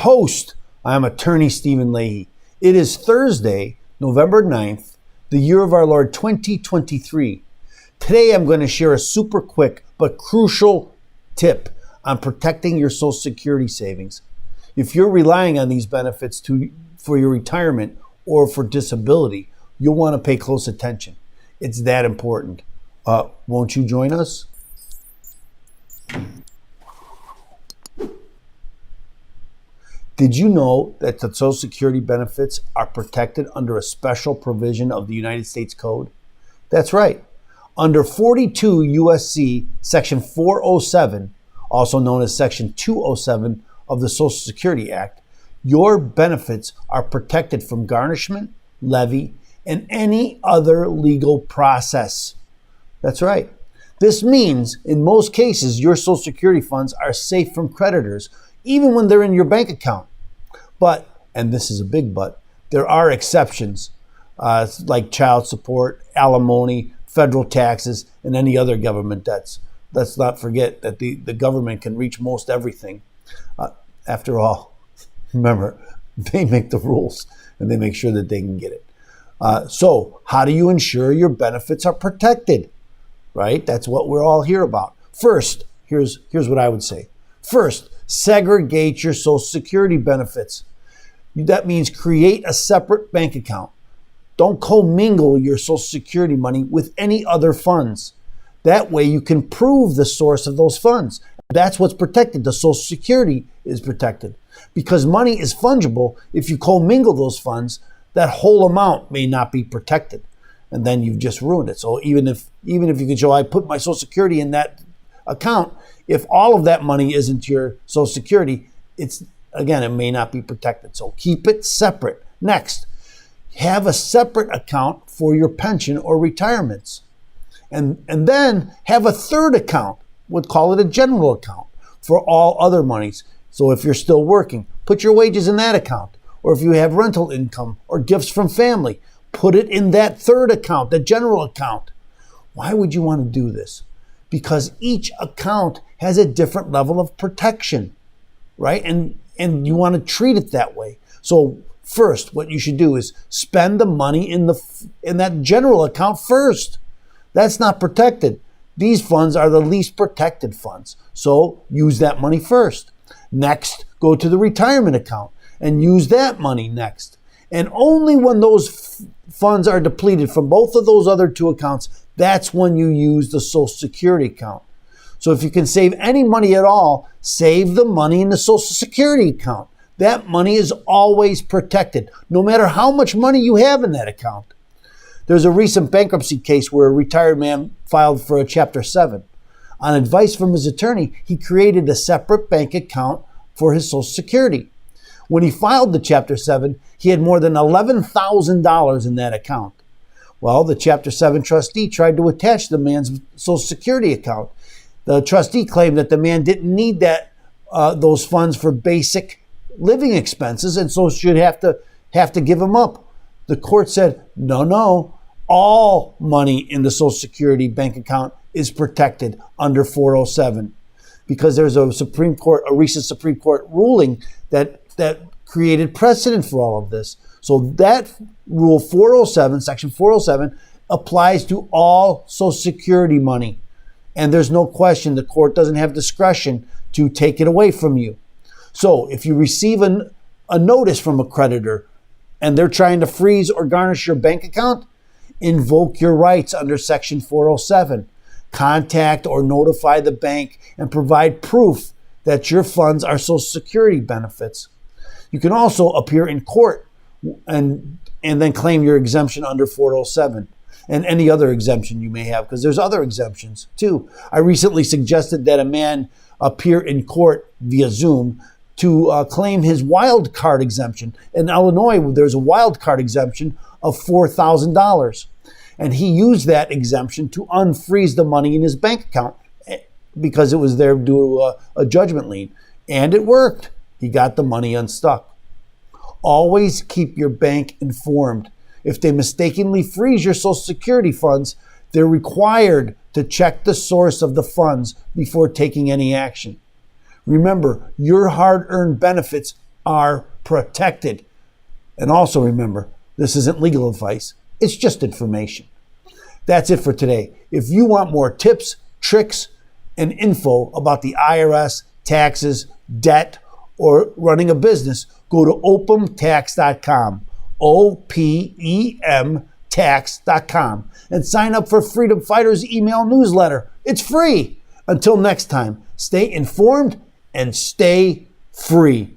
host. I'm attorney Stephen Leahy. It is Thursday, November 9th, the year of our Lord 2023. Today I'm going to share a super quick but crucial tip on protecting your Social Security savings. If you're relying on these benefits for your retirement or for disability, you'll want to pay close attention. It's that important. Won't you join us? Did you know that the Social Security benefits are protected under a special provision of the United States Code? That's right. Under 42 U.S.C. Section 407, also known as Section 207 of the Social Security Act, your benefits are protected from garnishment, levy, and any other legal process. That's right. This means, in most cases, your Social Security funds are safe from creditors, even when they're in your bank account. But, and this is a big but, there are exceptions, like child support, alimony, federal taxes, and any other government debts. Let's not forget that the government can reach most everything. After all, remember, they make the rules, and they make sure that they can get it. So, how do you ensure your benefits are protected? Right? That's what we're all here about. First, here's what I would say. First, segregate your Social Security benefits. That means create a separate bank account. Don't commingle your Social Security money with any other funds. That way you can prove the source of those funds. That's what's protected. The Social Security is protected. Because money is fungible, if you commingle those funds, that whole amount may not be protected. And then you've just ruined it. So even if you can show, I put my Social Security in that account, if all of that money isn't your Social Security, it may not be protected. So keep it separate. Next, have a separate account for your pension or retirements. And then have a third account, we'll call it a general account, for all other monies. So if you're still working, put your wages in that account. Or if you have rental income or gifts from family, put it in that third account, the general account. Why would you want to do this? Because each account has a different level of protection, right? And you want to treat it that way. So first, what you should do is spend the money in that general account first. That's not protected. These funds are the least protected funds. So use that money first. Next, go to the retirement account and use that money next. And only when those funds are depleted from both of those other two accounts, that's when you use the Social Security account. So if you can save any money at all, save the money in the Social Security account. That money is always protected, no matter how much money you have in that account. There's a recent bankruptcy case where a retired man filed for a Chapter 7. On advice from his attorney, he created a separate bank account for his Social Security. When he filed the Chapter 7, he had more than $11,000 in that account. Well, the Chapter 7 trustee tried to attach the man's Social Security account. The trustee claimed that the man didn't need those funds for basic living expenses, and so should have to give them up. The court said, no, all money in the Social Security bank account is protected under 407, because there's a recent Supreme Court ruling that created precedent for all of this. So that rule 407, section 407, applies to all Social Security money. And there's no question the court doesn't have discretion to take it away from you. So if you receive a notice from a creditor and they're trying to freeze or garnish your bank account, invoke your rights under section 407. Contact or notify the bank and provide proof that your funds are Social Security benefits. You can also appear in court and then claim your exemption under 407 and any other exemption you may have, because there's other exemptions too. I recently suggested that a man appear in court via Zoom to claim his wild card exemption. In Illinois, there's a wild card exemption of $4,000. And he used that exemption to unfreeze the money in his bank account because it was there due to a judgment lien. And it worked. He got the money unstuck. Always keep your bank informed. If they mistakenly freeze your Social Security funds, they're required to check the source of the funds before taking any action. Remember, your hard-earned benefits are protected. And also remember, this isn't legal advice. It's just information. That's it for today. If you want more tips, tricks, and info about the IRS, taxes, debt, or running a business, go to opemtax.com, OPEM tax.com, and sign up for Freedom Fighters email newsletter. It's free. Until next time, stay informed and stay free.